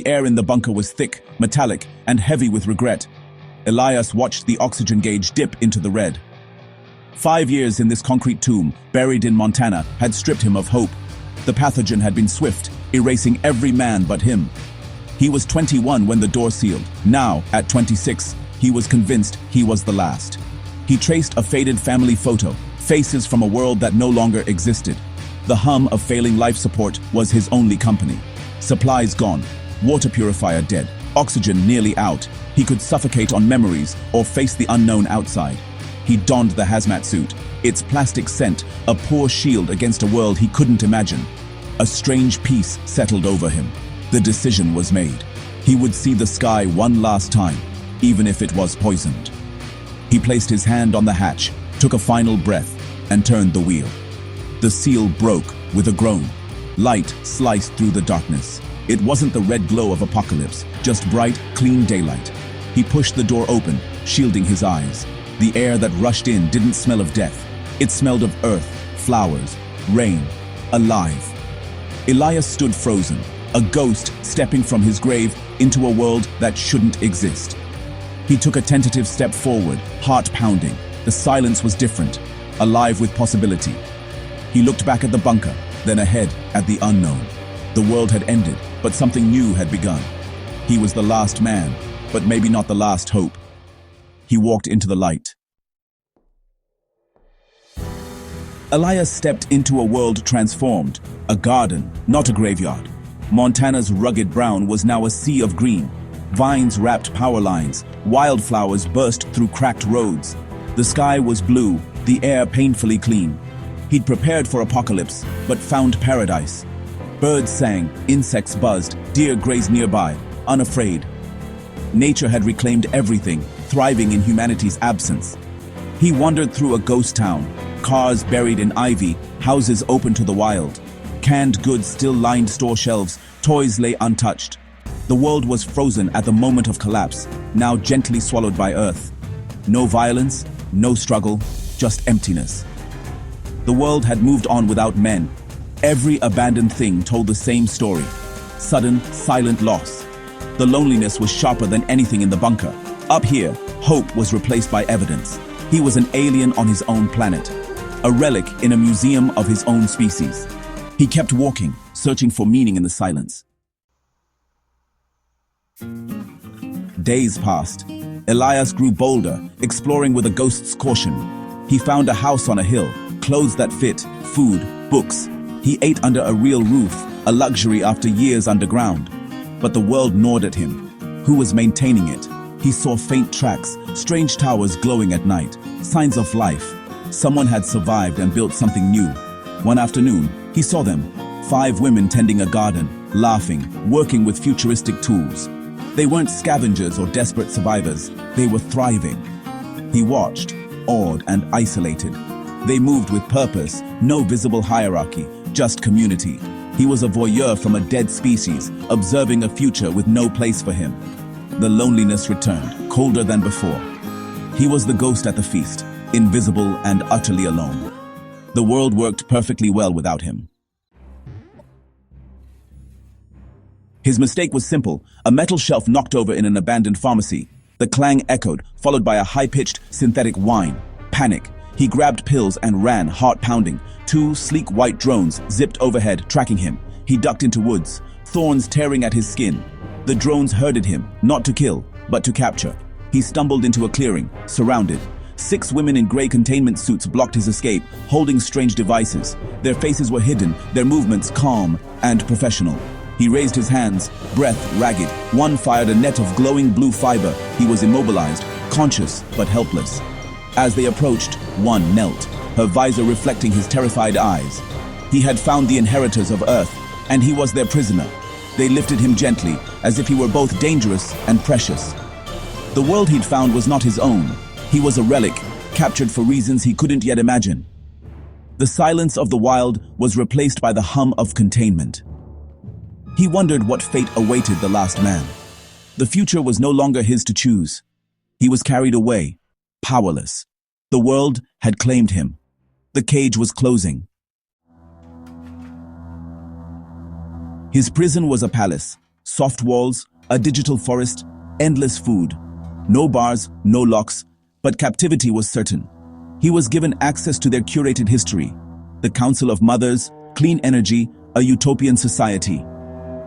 The air in the bunker was thick, metallic, and heavy with regret. Elias watched the oxygen gauge dip into the red. 5 years in this concrete tomb, buried in Montana, had stripped him of hope. The pathogen had been swift, erasing every man but him. He was 21 when the door sealed. Now, at 26, he was convinced he was the last. He traced a faded family photo, faces from a world that no longer existed. The hum of failing life support was his only company. Supplies gone, water purifier dead, oxygen nearly out. He could suffocate on memories or face the unknown outside. He donned the hazmat suit, its plastic scent, a poor shield against a world he couldn't imagine. A strange peace settled over him. The decision was made. He would see the sky one last time, even if it was poisoned. He placed his hand on the hatch, took a final breath, and turned the wheel. The seal broke with a groan. Light sliced through the darkness. It wasn't the red glow of apocalypse, just bright, clean daylight. He pushed the door open, shielding his eyes. The air that rushed in didn't smell of death. It smelled of earth, flowers, rain, alive. Elias stood frozen, a ghost stepping from his grave into a world that shouldn't exist. He took a tentative step forward, heart pounding. The silence was different, alive with possibility. He looked back at the bunker, then ahead at the unknown. The world had ended, but something new had begun. He was the last man, but maybe not the last hope. He walked into the light. Elias stepped into a world transformed, a garden, not a graveyard. Montana's rugged brown was now a sea of green. Vines wrapped power lines, wildflowers burst through cracked roads. The sky was blue, the air painfully clean. He'd prepared for apocalypse, but found paradise. Birds sang, insects buzzed, deer grazed nearby, unafraid. Nature had reclaimed everything, thriving in humanity's absence. He wandered through a ghost town, cars buried in ivy, houses open to the wild. Canned goods still lined store shelves, toys lay untouched. The world was frozen at the moment of collapse, now gently swallowed by earth. No violence, no struggle, just emptiness. The world had moved on without men. Every abandoned thing told the same story. Sudden, silent loss. The loneliness was sharper than anything in the bunker. Up here, hope was replaced by evidence. He was an alien on his own planet, a relic in a museum of his own species. He kept walking, searching for meaning in the silence. Days passed. Elias grew bolder, exploring with a ghost's caution. He found a house on a hill, clothes that fit, food, books. He ate under a real roof, a luxury after years underground. But the world gnawed at him. Who was maintaining it? He saw faint tracks, strange towers glowing at night, signs of life. Someone had survived and built something new. One afternoon, he saw them, 5 women tending a garden, laughing, working with futuristic tools. They weren't scavengers or desperate survivors. They were thriving. He watched, awed and isolated. They moved with purpose, no visible hierarchy, just community. He was a voyeur from a dead species, observing a future with no place for him. The loneliness returned, colder than before. He was the ghost at the feast, invisible and utterly alone. The world worked perfectly well without him. His mistake was simple, a metal shelf knocked over in an abandoned pharmacy. The clang echoed, followed by a high-pitched, synthetic whine. Panic. He grabbed pills and ran, heart pounding. 2 sleek white drones zipped overhead, tracking him. He ducked into woods, thorns tearing at his skin. The drones herded him, not to kill, but to capture. He stumbled into a clearing, surrounded. 6 women in gray containment suits blocked his escape, holding strange devices. Their faces were hidden, their movements calm and professional. He raised his hands, breath ragged. One fired a net of glowing blue fiber. He was immobilized, conscious but helpless. As they approached, one knelt, her visor reflecting his terrified eyes. He had found the inheritors of Earth, and he was their prisoner. They lifted him gently, as if he were both dangerous and precious. The world he'd found was not his own. He was a relic, captured for reasons he couldn't yet imagine. The silence of the wild was replaced by the hum of containment. He wondered what fate awaited the last man. The future was no longer his to choose. He was carried away, powerless. The world had claimed him. The cage was closing. His prison was a palace, Soft walls, a digital forest, endless food. No bars, no locks, but captivity was certain. He was given access to their curated history, the Council of Mothers, clean energy, a utopian society.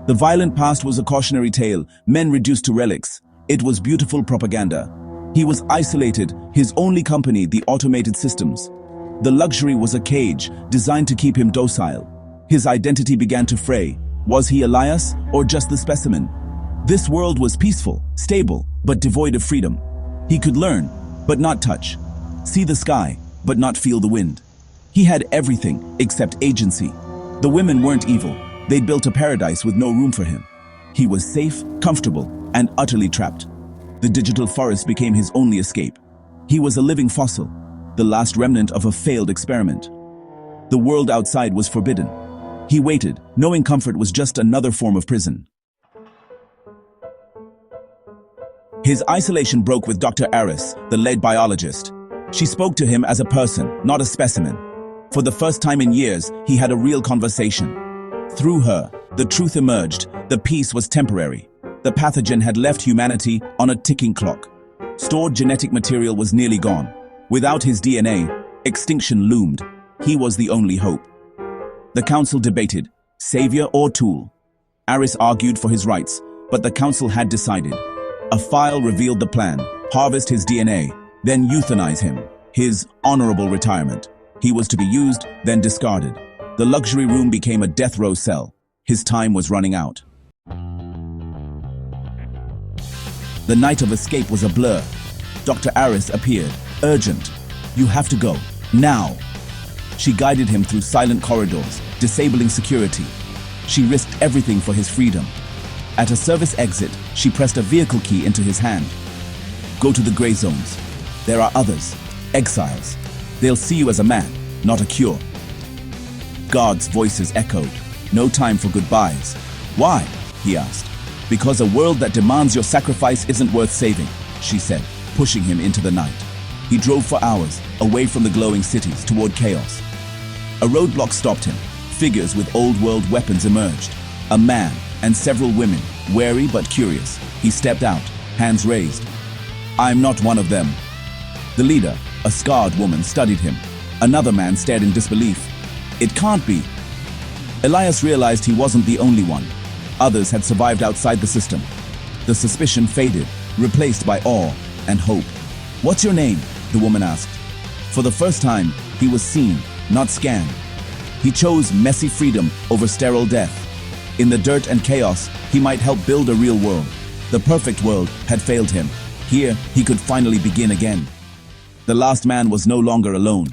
The violent past was a cautionary tale, men reduced to relics. It was beautiful propaganda. He was isolated, his only company the automated systems. The luxury was a cage, designed to keep him docile. His identity began to fray. Was he Elias, or just the specimen? This world was peaceful, stable, but devoid of freedom. He could learn, but not touch. See the sky, but not feel the wind. He had everything except agency. The women weren't evil. They'd built a paradise with no room for him. He was safe, comfortable, and utterly trapped. The digital forest became his only escape. He was a living fossil, the last remnant of a failed experiment. The world outside was forbidden. He waited, knowing comfort was just another form of prison. His isolation broke with Dr. Aris, the lead biologist. She spoke to him as a person, not a specimen. For the first time in years, he had a real conversation. Through her, the truth emerged. The peace was temporary. The pathogen had left humanity on a ticking clock. Stored genetic material was nearly gone. Without his DNA, extinction loomed. He was the only hope. The council debated, savior or tool. Aris argued for his rights, but the council had decided. A file revealed the plan: harvest his DNA, then euthanize him. His honorable retirement. He was to be used, then discarded. The luxury room became a death row cell. His time was running out. The night of escape was a blur. Dr. Aris appeared. Urgent. You have to go. Now. She guided him through silent corridors, disabling security. She risked everything for his freedom. At a service exit, she pressed a vehicle key into his hand. Go to the gray zones. There are others. Exiles. They'll see you as a man, not a cure. Guards' voices echoed. No time for goodbyes. Why? He asked. Because a world that demands your sacrifice isn't worth saving, she said, pushing him into the night. He drove for hours, away from the glowing cities, toward chaos. A roadblock stopped him. Figures with old-world weapons emerged. A man and several women, wary but curious. He stepped out, hands raised. I'm not one of them. The leader, a scarred woman, studied him. Another man stared in disbelief. It can't be. Elias realized he wasn't the only one. Others had survived outside the system. The suspicion faded, replaced by awe and hope. What's your name? The woman asked. For the first time, he was seen, not scanned. He chose messy freedom over sterile death. In the dirt and chaos, he might help build a real world. The perfect world had failed him. Here, he could finally begin again. The last man was no longer alone.